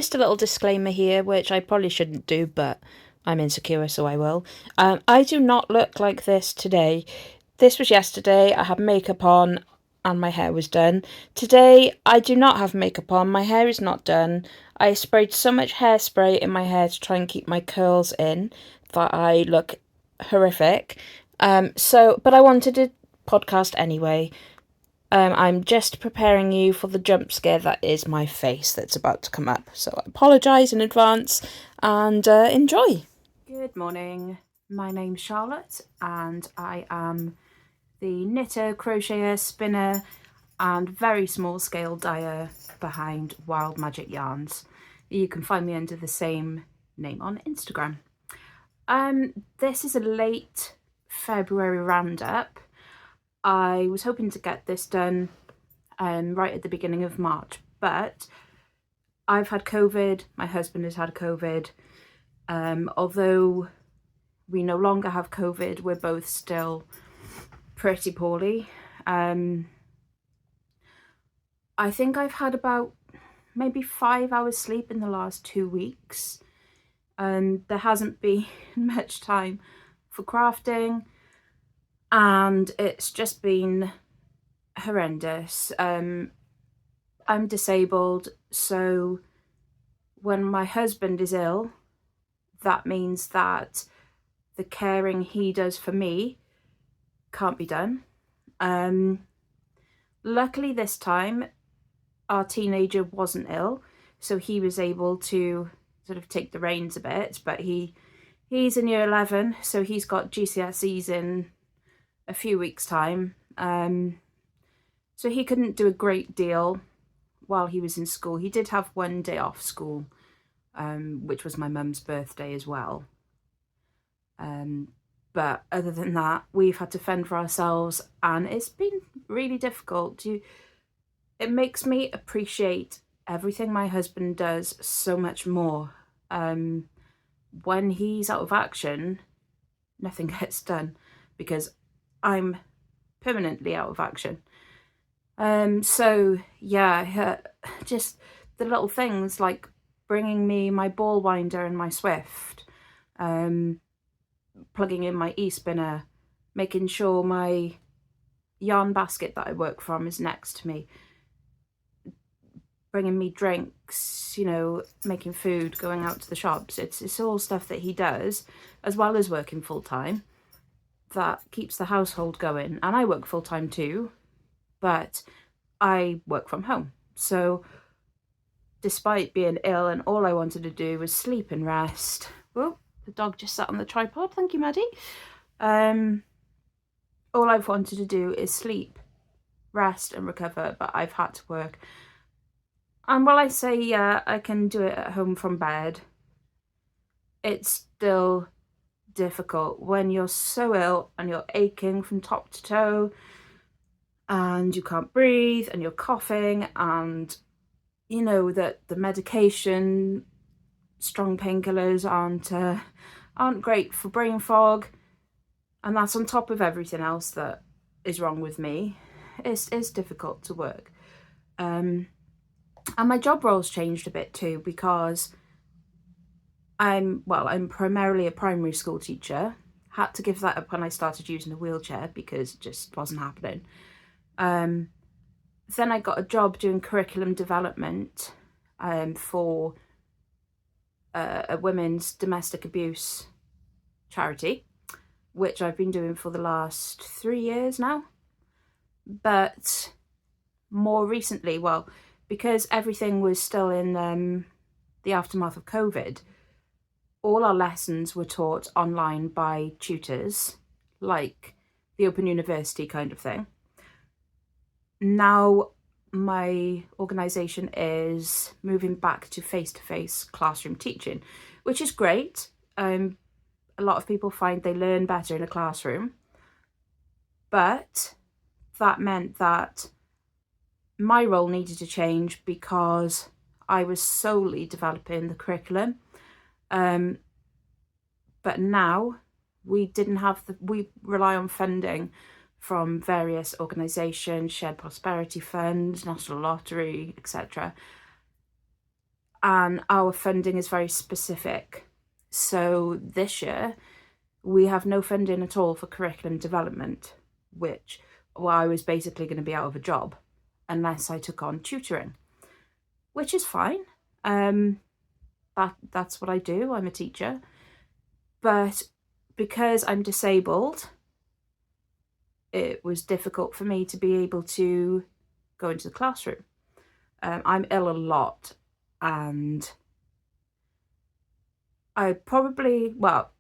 Just a little disclaimer here, which I probably shouldn't do, but I'm insecure, so I will. I do not look like this today. This was yesterday. I had makeup on and my hair was done. Today, I do not have makeup on. My hair is not done. I sprayed so much hairspray in my hair to try and keep my curls in that I look horrific. But I wanted to podcast anyway. I'm just preparing you for the jump scare that is my face that's about to come up. So I apologise in advance and enjoy. Good morning. My name's Charlotte and I am the knitter, crocheter, spinner and very small scale dyer behind Wild Magic Yarns. You can find me under the same name on Instagram. This is a late February roundup. I was hoping to get this done right at the beginning of March, but I've had COVID, my husband has had COVID. Although we no longer have COVID, we're both still pretty poorly. I think I've had about maybe 5 hours sleep in the last 2 weeks. There hasn't been much time for crafting. And it's just been horrendous. I'm disabled, so when my husband is ill, that means that the caring he does for me can't be done. Luckily this time, our teenager wasn't ill, so he was able to sort of take the reins a bit, but he's in year 11, so he's got GCSEs in a few weeks' time, so he couldn't do a great deal while he was in school. He did have 1 day off school, which was my mum's birthday as well, but other than that we've had to fend for ourselves and it's been really difficult. It makes me appreciate everything my husband does so much more. When he's out of action, nothing gets done because I'm permanently out of action. So yeah, just the little things like bringing me my ball winder and my Swift, plugging in my e-spinner, making sure my yarn basket that I work from is next to me, bringing me drinks, you know, making food, going out to the shops. It's all stuff that he does as well as working full time. That keeps the household going, and I work full-time too, but I work from home. So despite being ill and all I wanted to do was sleep and rest. Oh, the dog just sat on the tripod, thank you, Maddie. All I've wanted to do is sleep, rest and recover, but I've had to work. And while I say yeah, I can do it at home from bed, it's still difficult when you're so ill and you're aching from top to toe and you can't breathe and you're coughing, and you know that the medication, strong painkillers aren't great for brain fog, and that's on top of everything else that is wrong with me. It's difficult to work. And my job role's changed a bit too, because I'm primarily a primary school teacher. Had to give that up when I started using a wheelchair because it just wasn't happening. Then I got a job doing curriculum development for a women's domestic abuse charity, which I've been doing for the last 3 years now. But more recently, well, because everything was still in the aftermath of COVID, all our lessons were taught online by tutors, like the Open University kind of thing. Now my organisation is moving back to face-to-face classroom teaching, which is great. A lot of people find they learn better in a classroom, but that meant that my role needed to change because I was solely developing the curriculum. But now we rely on funding from various organisations, Shared Prosperity Fund, National Lottery, etc. and our funding is very specific. So this year we have no funding at all for curriculum development, which, well, I was basically going to be out of a job unless I took on tutoring, which is fine. That's what I do. I'm a teacher. But because I'm disabled, it was difficult for me to be able to go into the classroom. I'm ill a lot, and I probably, well,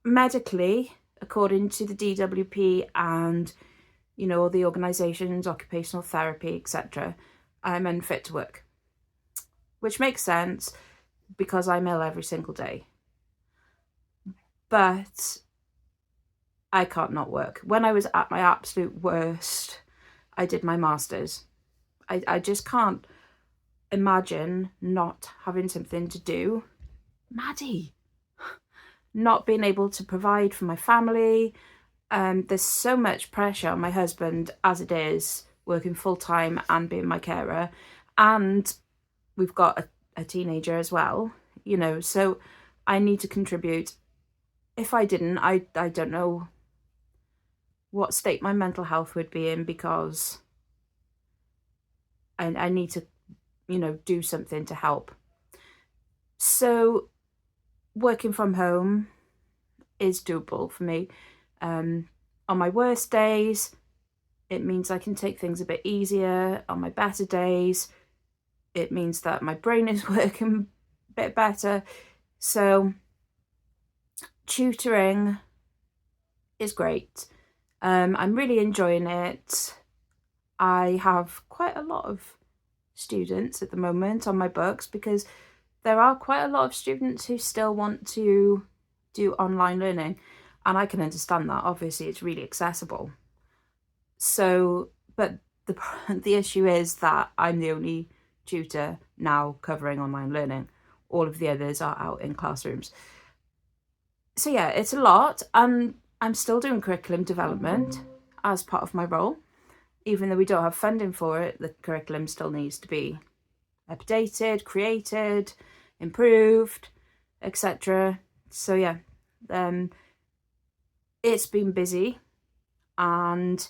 medically, according to the DWP and, you know, all the organisations, occupational therapy, etc., I'm unfit to work, which makes sense because I'm ill every single day. But I can't not work. When I was at my absolute worst, I did my master's. I just can't imagine not having something to do. Maddie! Not being able to provide for my family. There's so much pressure on my husband as it is, working full-time and being my carer. And we've got a teenager as well, you know, so I need to contribute. If I didn't, I don't know what state my mental health would be in, because I need to, you know, do something to help. So working from home is doable for me. On my worst days, it means I can take things a bit easier. On my better days, it means that my brain is working a bit better. So tutoring is great. I'm really enjoying it. I have quite a lot of students at the moment on my books, because there are quite a lot of students who still want to do online learning, and I can understand that. Obviously, it's really accessible. So, but the issue is that I'm the only tutor now covering online learning. All of the others are out in classrooms. So yeah, it's a lot, and I'm still doing curriculum development as part of my role. Even though we don't have funding for it, the curriculum still needs to be updated, created, improved, etc. So yeah, it's been busy, and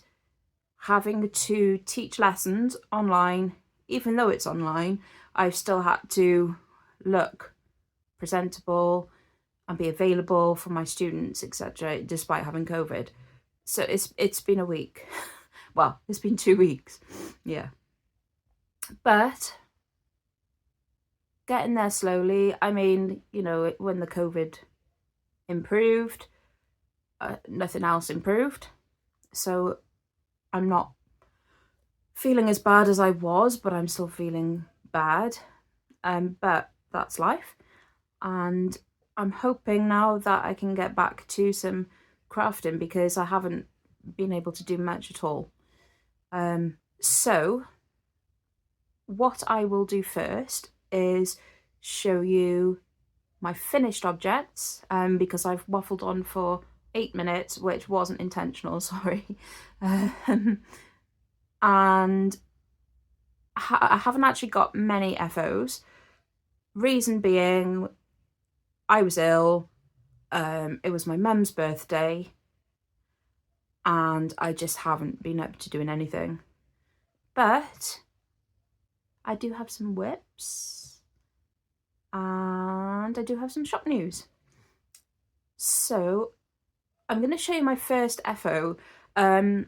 having to teach lessons online, even though it's online, I've still had to look presentable and be available for my students, etc., despite having COVID. So it's been a week. Well, it's been 2 weeks. Yeah. But getting there slowly. I mean, you know, when the COVID improved, nothing else improved. So I'm not feeling as bad as I was, but I'm still feeling bad. But that's life. And I'm hoping now that I can get back to some crafting, because I haven't been able to do much at all. So what I will do first is show you my finished objects, because I've waffled on for 8 minutes, which wasn't intentional, sorry. And I haven't actually got many FOs. Reason being, I was ill, it was my mum's birthday, and I just haven't been up to doing anything. But I do have some whips, and I do have some shop news. So I'm going to show you my first FO. 2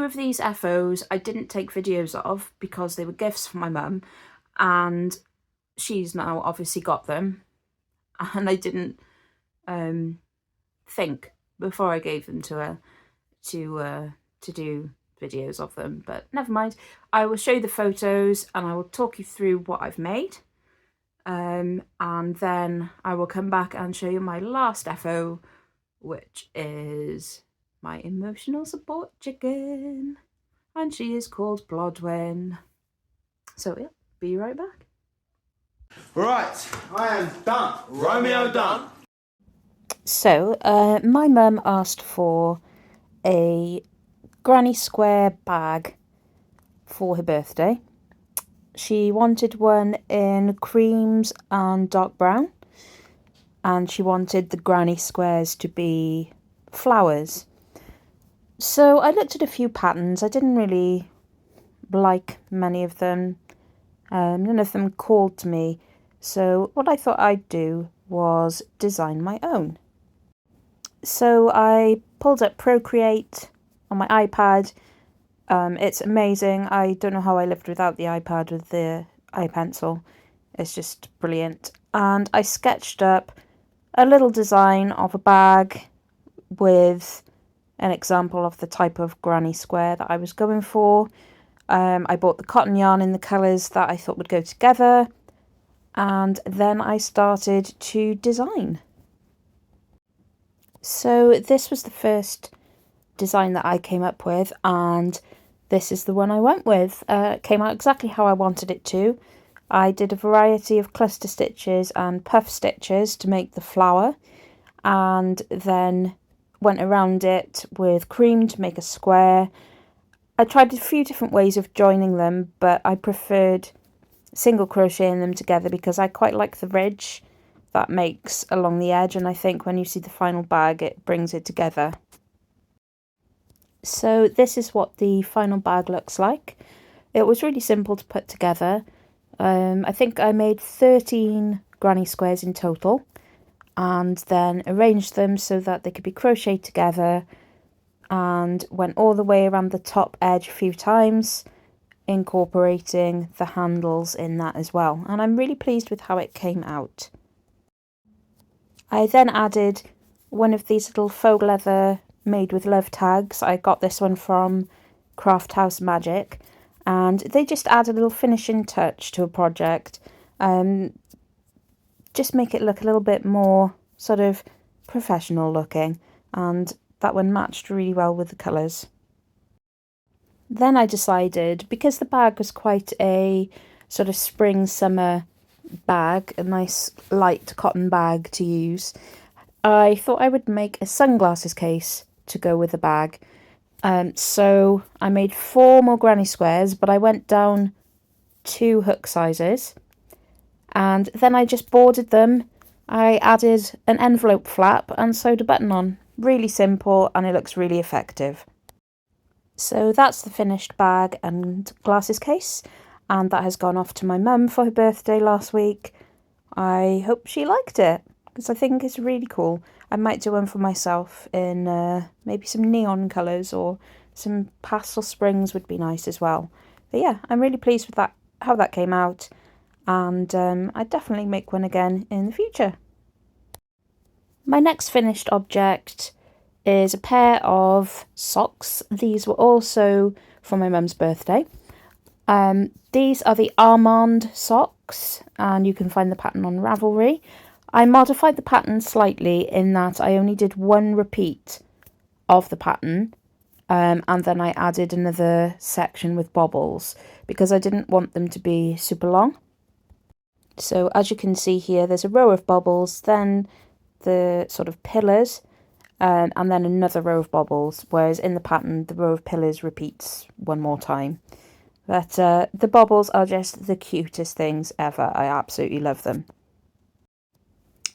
of these FOs I didn't take videos of because they were gifts from my mum, and she's now obviously got them, and I didn't think before I gave them to her to do videos of them, but never mind. I will show you the photos and I will talk you through what I've made, and then I will come back and show you my last FO, which is my emotional support chicken, and she is called Blodwyn. So yeah, be right back. Right, I am done. Romeo done. So my mum asked for a granny square bag for her birthday. She wanted one in creams and dark brown, and she wanted the granny squares to be flowers. So I looked at a few patterns. I didn't really like many of them. None of them called to me. So what I thought I'd do was design my own. So I pulled up Procreate on my iPad. It's amazing. I don't know how I lived without the iPad with the iPencil. It's just brilliant. And I sketched up a little design of a bag with an example of the type of granny square that I was going for. I bought the cotton yarn in the colours that I thought would go together, and then I started to design. So this was the first design that I came up with, and this is the one I went with. It came out exactly how I wanted it to. I did a variety of cluster stitches and puff stitches to make the flower, and then went around it with cream to make a square. I tried a few different ways of joining them, but I preferred single crocheting them together because I quite like the ridge that makes along the edge, and I think when you see the final bag it brings it together. So this is what the final bag looks like. It was really simple to put together. I think I made 13 granny squares in total, and then arranged them so that they could be crocheted together, and went all the way around the top edge a few times, incorporating the handles in that as well. And I'm really pleased with how it came out. I then added one of these little faux leather made with love tags. I got this one from Craft House Magic, and they just add a little finishing touch to a project. Just make it look a little bit more sort of professional looking, and that one matched really well with the colours. Then I decided, because the bag was quite a sort of spring summer bag, a nice light cotton bag to use, I thought I would make a sunglasses case to go with the bag. So I made 4 more granny squares, but I went down 2 hook sizes, and then I just bordered them. I added an envelope flap and sewed a button on. Really simple, and it looks really effective. So that's the finished bag and glasses case, and that has gone off to my mum for her birthday last week. I hope she liked it, because I think it's really cool. I might do one for myself in maybe some neon colours, or some pastel springs would be nice as well. But yeah, I'm really pleased with that, how that came out, and I'd definitely make one again in the future. My next finished object is a pair of socks. These were also for my mum's birthday. These are the Armand socks, and you can find the pattern on Ravelry. I modified the pattern slightly in that I only did 1 repeat of the pattern, and then I added another section with bobbles because I didn't want them to be super long. So as you can see here, there's a row of bobbles, then the sort of pillars, and then another row of bobbles, whereas in the pattern the row of pillars repeats 1 more time. But the bobbles are just the cutest things ever. I absolutely love them.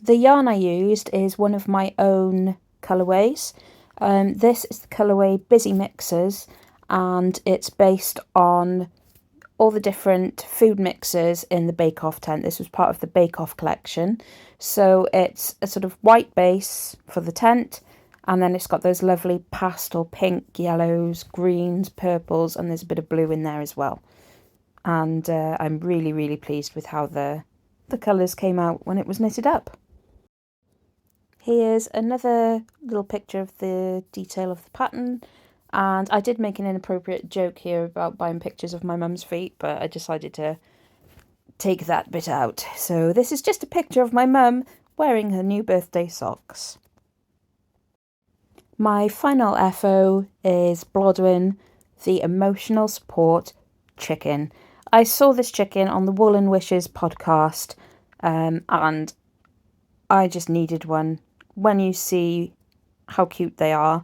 The yarn I used is one of my own colourways. This is the colourway Busy Mixers, and it's based on all the different food mixers in the Bake Off tent. This was part of the Bake Off collection. So it's a sort of white base for the tent, and then it's got those lovely pastel pink, yellows, greens, purples, and there's a bit of blue in there as well. And I'm really, really pleased with how the colours came out when it was knitted up. Here's another little picture of the detail of the pattern, and I did make an inappropriate joke here about buying pictures of my mum's feet, but I decided to take that bit out. So this is just a picture of my mum wearing her new birthday socks. My final FO is Blodwyn, the Emotional Support Chicken. I saw this chicken on the Wool and Wishes podcast, and I just needed one. When you see how cute they are,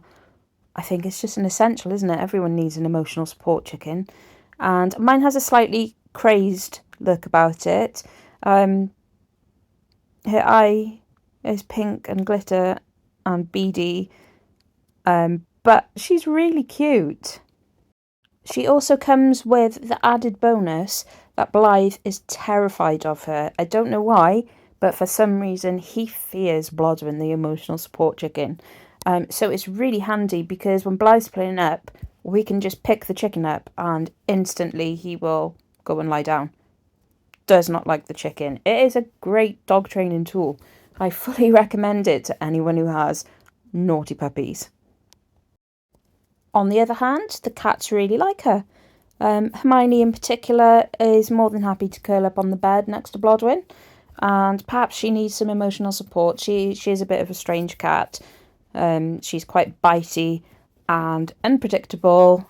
I think it's just an essential, isn't it? Everyone needs an emotional support chicken. And mine has a slightly crazed look about it. Her eye is pink and glitter and beady, but she's really cute. She also comes with the added bonus that Blythe is terrified of her. I don't know why, but for some reason he fears Blodwin, the emotional support chicken. So it's really handy because when Blythe's playing up, we can just pick the chicken up and instantly he will go and lie down. Does not like the chicken. It is a great dog training tool. I fully recommend it to anyone who has naughty puppies. On the other hand, the cats really like her. Hermione in particular is more than happy to curl up on the bed next to Blodwin, and perhaps she needs some emotional support. She is a bit of a strange cat. She's quite bitey and unpredictable.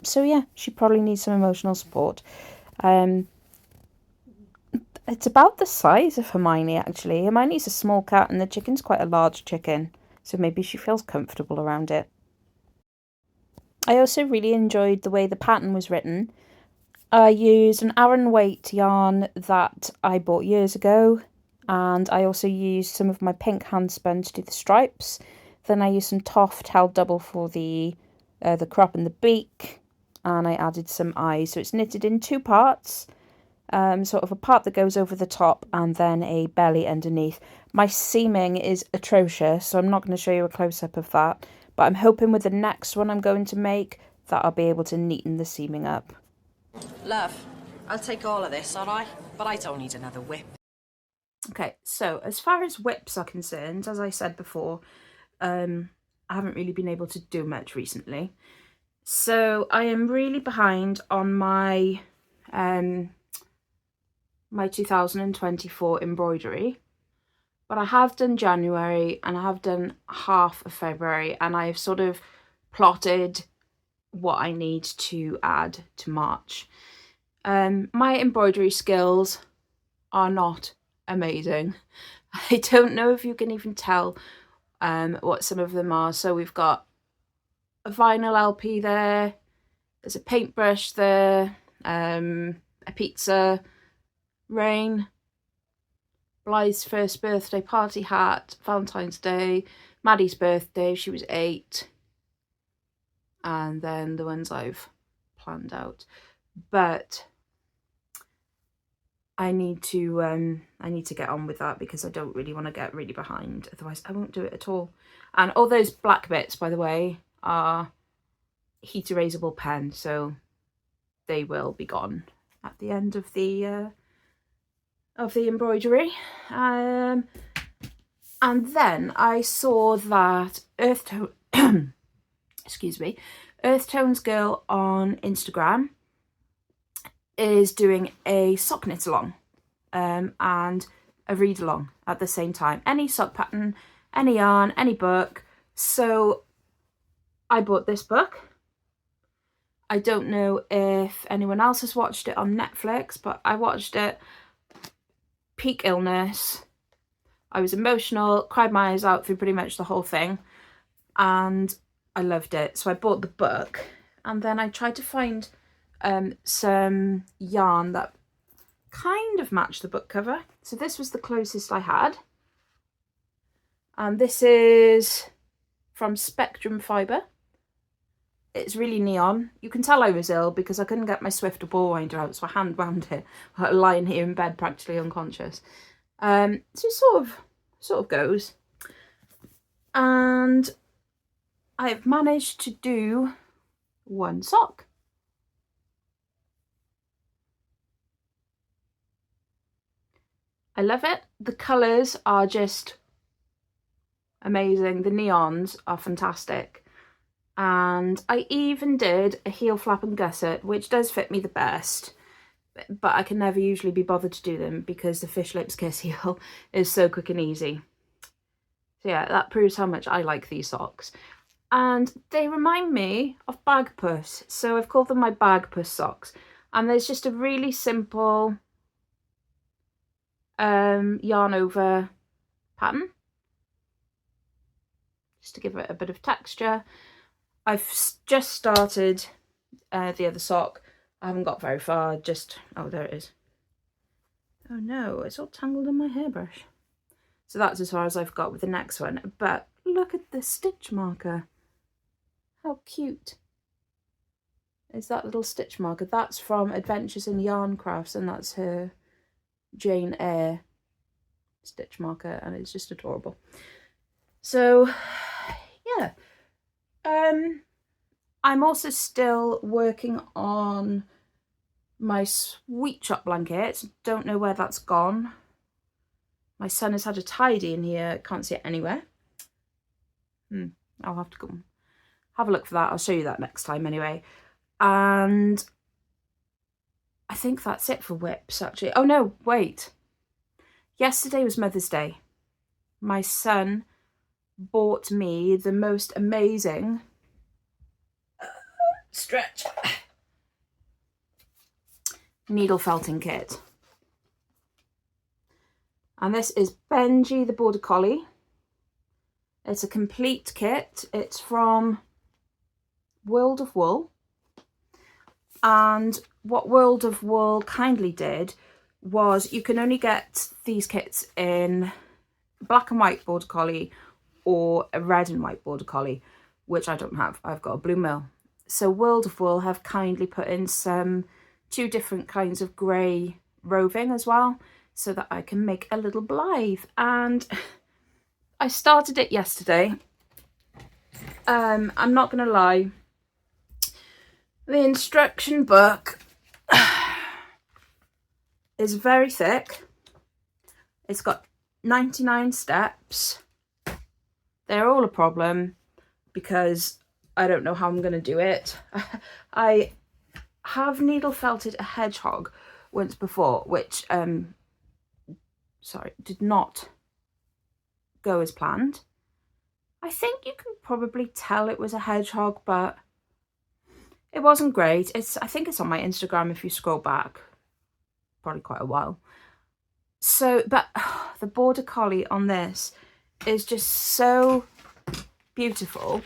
So yeah, she probably needs some emotional support. It's about the size of Hermione, actually. Hermione's a small cat and the chicken's quite a large chicken, so maybe she feels comfortable around it. I also really enjoyed the way the pattern was written. I used an Aran Weight yarn that I bought years ago, and I also used some of my pink handspun to do the stripes. Then I used some Toft held double for the crop and the beak, and I added some eyes. So it's knitted in two parts, sort of a part that goes over the top and then a belly underneath. My seaming is atrocious, so I'm not going to show you a close-up of that, but I'm hoping with the next one I'm going to make that I'll be able to neaten the seaming up. Love, I'll take all of this, alright? But I don't need another whip. Okay, so as far as whips are concerned, as I said before, I haven't really been able to do much recently. So I am really behind on my my 2024 embroidery, but I have done January and I have done half of February, and I've sort of plotted what I need to add to March. My embroidery skills are not amazing. I don't know if you can even tell what some of them are. So we've got a vinyl LP there, there's a paintbrush there, a pizza, rain, Blythe's first birthday party hat, Valentine's Day, Maddie's birthday, she was 8, and then the ones I've planned out. But I need to get on with that because I don't really want to get really behind, otherwise I won't do it at all. And all those black bits, by the way, are heat erasable pen, so they will be gone at the end of the embroidery. And then I saw that Earth Tones Girl on Instagram is doing a sock knit along and a read along at the same time. Any sock pattern, any yarn, any book. So I bought this book. I don't know if anyone else has watched it on Netflix, but I watched it. Peak illness. I was emotional, cried my eyes out through pretty much the whole thing, and I loved it. So I bought the book, and then I tried to find some yarn that kind of matched the book cover. So this was the closest I had, and this is from Spectrum Fibre. It's really neon. You can tell I was ill because I couldn't get my Swift or ball winder out, so I hand wound it, lying here in bed practically unconscious. So it sort of goes. And I've managed to do one sock. I love it. The colours are just amazing. The neons are fantastic. And I even did a heel flap and gusset, which does fit me the best, but I can never usually be bothered to do them because the Fish Lips Kiss heel is so quick and easy. So yeah, that proves how much I like these socks. And they remind me of Bag Puss, so I've called them my Bag Puss socks. And there's just a really simple yarn over pattern, just to give it a bit of texture. I've just started the other sock. I haven't got very far, just, oh, there it is. Oh no, it's all tangled in my hairbrush. So that's as far as I've got with the next one. But look at the stitch marker. How cute is that little stitch marker? That's from Adventures in Yarncrafts, and that's her Jane Eyre stitch marker, and it's just adorable. So yeah, I'm also still working on my sweet shop blanket. Don't know where that's gone. My son has had a tidy in here, can't see it anywhere. I'll have to go have a look for that. I'll show you that next time anyway. And I think that's it for whips, actually. Oh no, wait. Yesterday was Mother's Day. My son bought me the most amazing stretch needle felting kit. And this is Benji the Border Collie. It's a complete kit. It's from World of Wool. And what World of Wool kindly did was you can only get these kits in black and white Border Collie or a red and white Border Collie, which I don't have. I've got a blue mill. So World of Wool have kindly put in two different kinds of grey roving as well, so that I can make a little Blythe. And I started it yesterday. I'm not going to lie. The instruction book is very thick. It's got 99 steps. They're all a problem because I don't know how I'm going to do it. I have needle felted a hedgehog once before, which did not go as planned. I think you can probably tell it was a hedgehog, but it wasn't great. I think it's on my Instagram if you scroll back, probably quite a while. So, but the Border Collie on this is just so beautiful.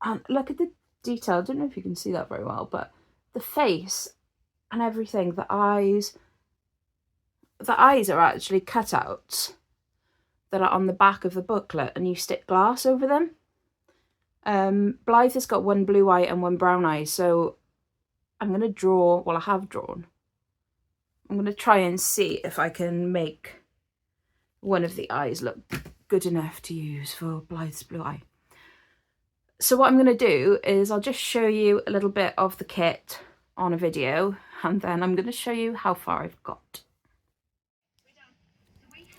And look at the detail. I don't know if you can see that very well, but the face and everything, the eyes are actually cutouts that are on the back of the booklet, and you stick glass over them. Blythe has got one blue eye and one brown eye, so I'm going to draw, well, I have drawn. I'm going to try and see if I can make one of the eyes look good enough to use for Blythe's blue eye. So what I'm going to do is I'll just show you a little bit of the kit on a video, and then I'm going to show you how far I've got.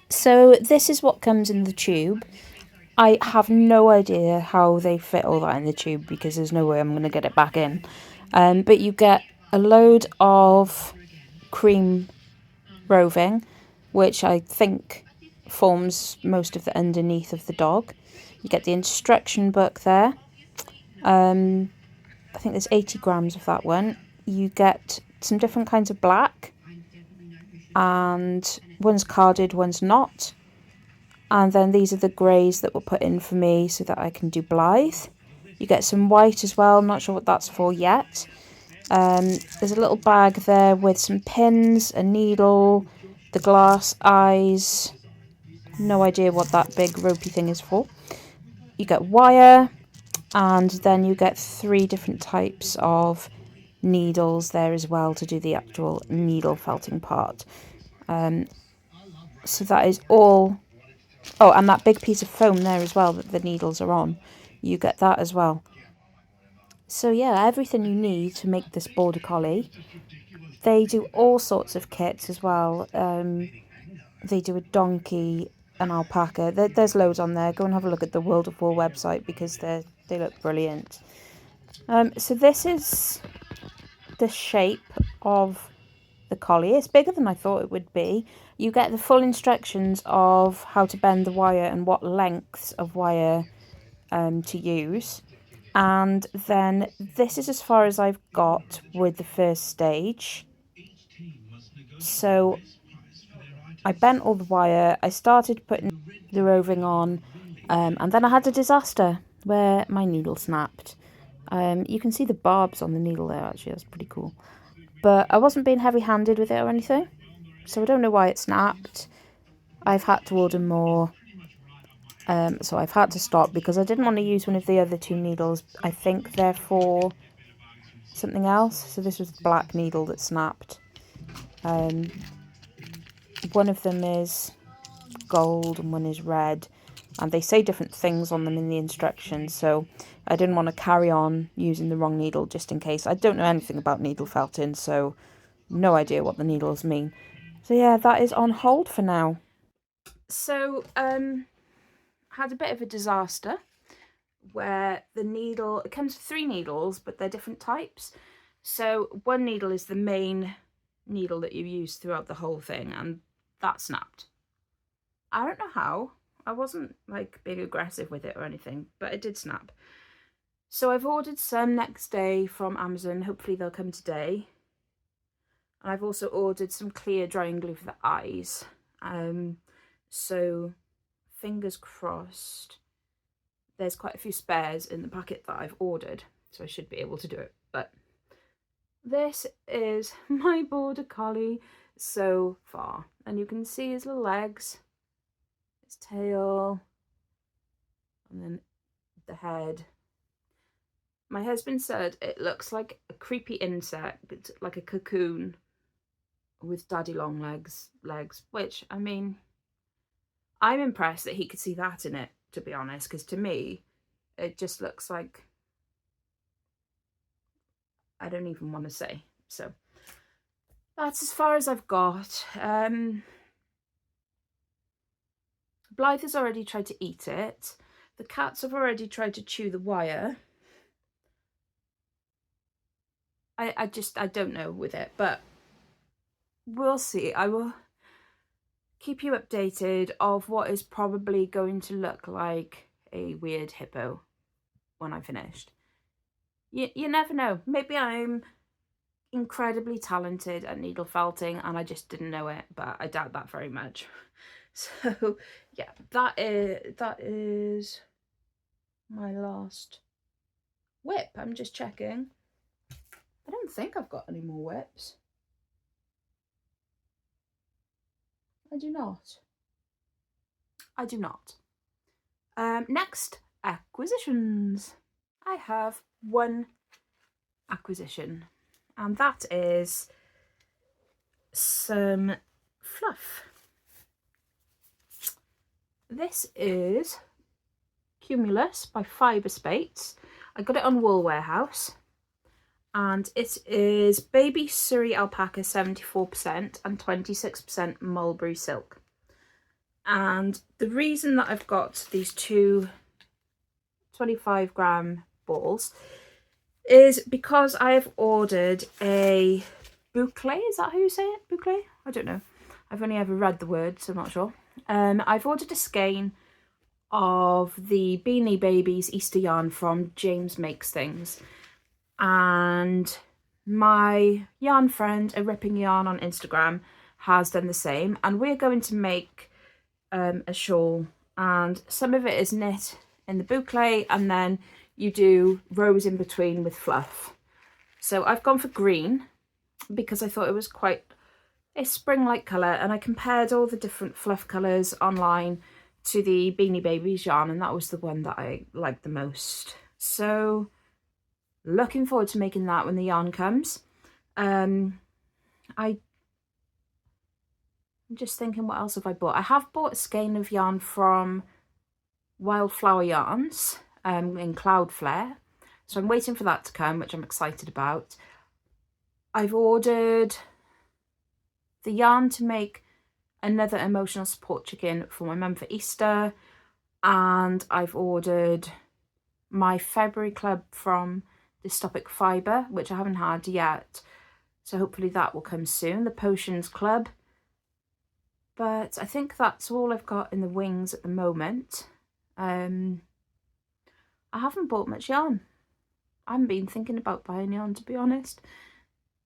So this is what comes in the tube. I have no idea how they fit all that in the tube because there's no way I'm going to get it back in. But you get a load of cream roving, which I think forms most of the underneath of the dog. You get the instruction book there. I think there's 80 grams of that one. You get some different kinds of black, and one's carded, one's not. And then these are the greys that were put in for me so that I can do Blythe. You get some white as well, not sure what that's for yet. There's a little bag there with some pins, a needle, the glass eyes. No idea what that big ropey thing is for. You get wire, and then you get 3 different types of needles there as well to do the actual needle felting part. So that is all. Oh, and that big piece of foam there as well that the needles are on. You get that as well. So yeah, everything you need to make this Border Collie. They do all sorts of kits as well. They do a donkey, an alpaca. There's loads on there. Go and have a look at the World of Wool website because they look brilliant. So this is the shape of the collie. It's bigger than I thought it would be. You get the full instructions of how to bend the wire and what lengths of wire to use. And then this is as far as I've got with the first stage. So I bent all the wire, I started putting the roving on, and then I had a disaster where my needle snapped. You can see the barbs on the needle there, actually. That's pretty cool. But I wasn't being heavy-handed with it or anything, so I don't know why it snapped. I've had to order more, so I've had to stop because I didn't want to use one of the other 2 needles. I think they're for something else. So this was the black needle that snapped. One of them is gold and one is red, and they say different things on them in the instructions, so I didn't want to carry on using the wrong needle just in case. I don't know anything about needle felting, so no idea what the needles mean. So yeah, that is on hold for now. So had a bit of a disaster where the needle, it comes with 3 needles, but they're different types. So one needle is the main needle that you use throughout the whole thing, and that snapped. I don't know how. I wasn't like being aggressive with it or anything, but it did snap. So I've ordered some next day from Amazon. Hopefully they'll come today. And I've also ordered some clear drying glue for the eyes. So fingers crossed. There's quite a few spares in the packet that I've ordered, so I should be able to do it. But this is my border collie so far. And you can see his little legs, his tail, and then the head. My husband said it looks like a creepy insect, like a cocoon with daddy long legs, which, I mean, I'm impressed that he could see that in it, to be honest, because to me, it just looks like, I don't even want to say. So that's as far as I've got. Blythe has already tried to eat it. The cats have already tried to chew the wire. I don't know with it, but we'll see. I will keep you updated of what is probably going to look like a weird hippo when I'm finished. You never know. Maybe I'm incredibly talented at needle felting and I just didn't know it, but I doubt that very much. So yeah, that is my last whip. I'm just checking. I don't think I've got any more whips. I do not. I do not. Next, acquisitions. I have one acquisition, and that is some fluff. This is Cumulus by Fibres. I got it on Wool Warehouse, and it is baby Surrey alpaca 74% and 26% mulberry silk. And the reason that I've got these 2 25-gram balls is because I've ordered a boucle. Is that how you say it? Boucle? I don't know. I've only ever read the word, so I'm not sure. I've ordered a skein of the Beanie Babies Easter yarn from JamesMakesThings. And my yarn friend, a Ripping Yarn on Instagram, has done the same. And we're going to make a shawl. And some of it is knit in the boucle, and then you do rows in between with fluff. So I've gone for green because I thought it was quite a spring-like colour, and I compared all the different fluff colours online to the Beanie Babies yarn, and that was the one that I liked the most. So looking forward to making that when the yarn comes. I'm just thinking, what else have I bought? I have bought a skein of yarn from Wildflower Yarns in Cloud Flare, so I'm waiting for that to come, which I'm excited about. I've ordered the yarn to make another emotional support chicken for my mum for Easter, and I've ordered my February club from Dystopic Fibre, which I haven't had yet, so hopefully that will come soon, the Potions Club. But I think that's all I've got in the wings at the moment. I haven't bought much yarn. I haven't been thinking about buying yarn, to be honest.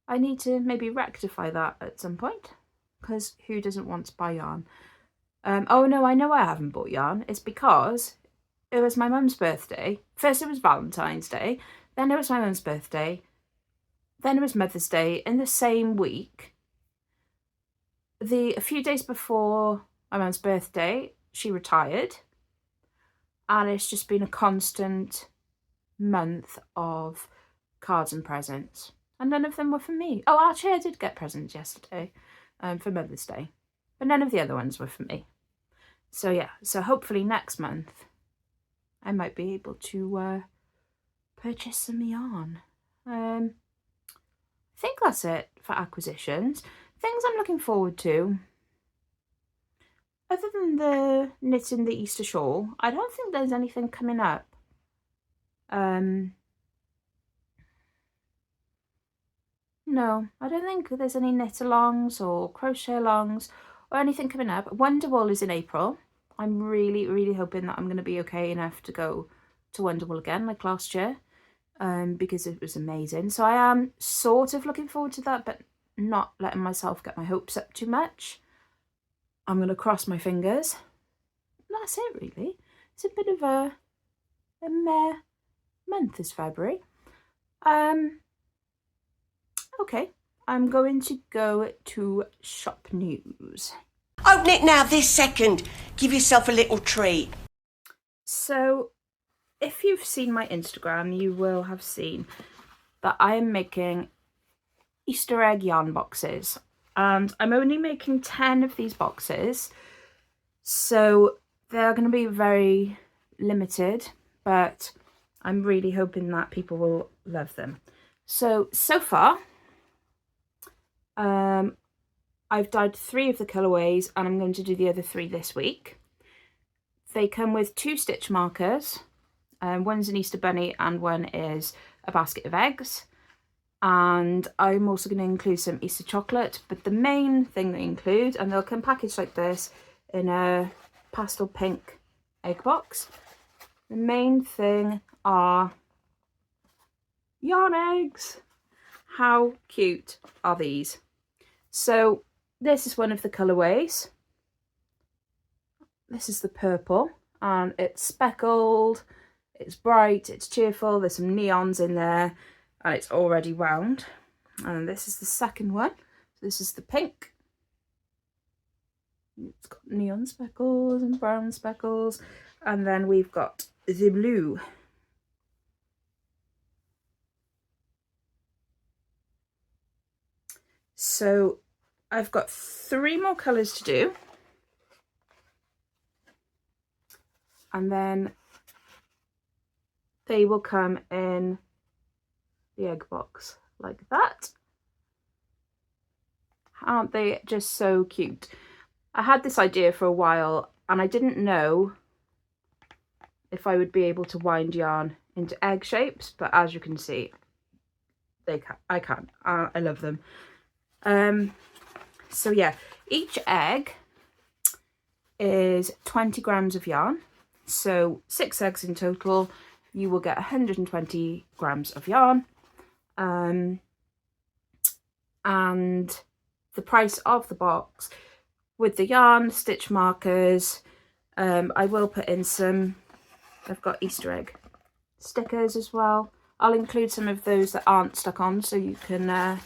I need to maybe rectify that at some point, because who doesn't want to buy yarn? Oh no, I know I haven't bought yarn. It's because it was my mum's birthday. First it was Valentine's Day, then it was my mum's birthday, then it was Mother's Day in the same week. A few days before my mum's birthday, she retired, and it's just been a constant month of cards and presents, and none of them were for me. Oh, actually, I did get presents yesterday for Mother's Day, but none of the other ones were for me. So yeah, so hopefully next month I might be able to purchase some yarn. I think that's it for acquisitions. Things I'm looking forward to, other than the knitting the Easter shawl, I don't think there's anything coming up. No, I don't think there's any knit alongs or crochet alongs or anything coming up. Wonderwall is in April. I'm really, really hoping that I'm going to be okay enough to go to Wonderwall again like last year, because it was amazing. So I am sort of looking forward to that, but not letting myself get my hopes up too much. I'm going to cross my fingers. That's it, really. It's a bit of a meh month this February. Okay, I'm going to go to shop news. Open it now, this second. Give yourself a little treat. So, if you've seen my Instagram, you will have seen that I am making Easter egg yarn boxes. And I'm only making 10 of these boxes. So, they're going to be very limited, but I'm really hoping that people will love them. So far, I've dyed 3 of the colourways, and I'm going to do the other 3 this week. They come with 2 stitch markers. One's an Easter bunny and one is a basket of eggs. And I'm also going to include some Easter chocolate, but the main thing they include, and they'll come packaged like this in a pastel pink egg box. The main thing are yarn eggs. How cute are these? So this is one of the colourways. This is the purple, and it's speckled, it's bright, it's cheerful, there's some neons in there, and it's already wound. And this is the second one. This is the pink. It's got neon speckles and brown speckles. And then we've got the blue. So I've got 3 more colours to do. And then they will come in the egg box like that. Aren't they just so cute? I had this idea for a while and I didn't know if I would be able to wind yarn into egg shapes, but as you can see, I can. I love them. So yeah, each egg is 20 grams of yarn. So 6 eggs in total, you will get 120 grams of yarn. And the price of the box with the yarn, stitch markers, I will put in some, I've got Easter egg stickers as well. I'll include some of those that aren't stuck on so you can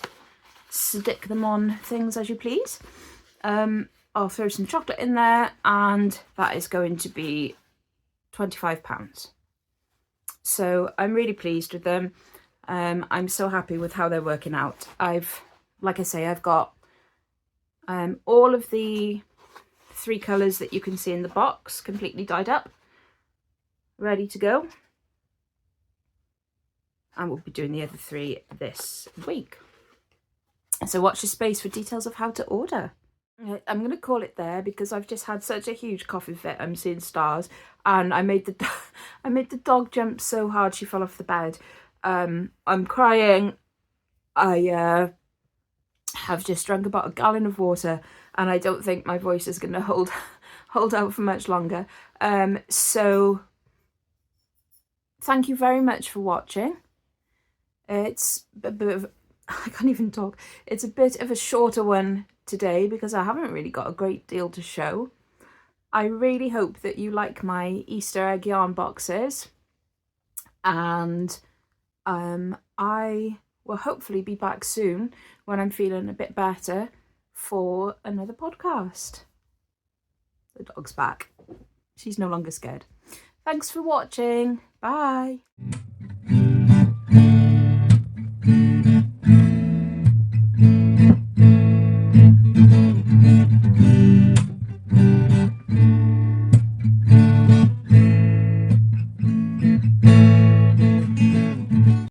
stick them on things as you please. I'll throw some chocolate in there, and that is going to be £25. So I'm really pleased with them. I'm so happy with how they're working out. Like I say, I've got all of the 3 colours that you can see in the box completely dyed up, ready to go. And we'll be doing the other 3 this week. So watch this space for details of how to order. I'm going to call it there because I've just had such a huge coffee fit. I'm seeing stars, and I made the dog jump so hard she fell off the bed. I'm crying. I have just drunk about 1 gallon of water, and I don't think my voice is going to hold out for much longer. So thank you very much for watching. It's a bit of, I can't even talk. It's a bit of a shorter one today because I haven't really got a great deal to show. I really hope that you like my Easter egg yarn boxes, and I will hopefully be back soon when I'm feeling a bit better for another podcast. The dog's back. She's no longer scared. Thanks for watching. Bye.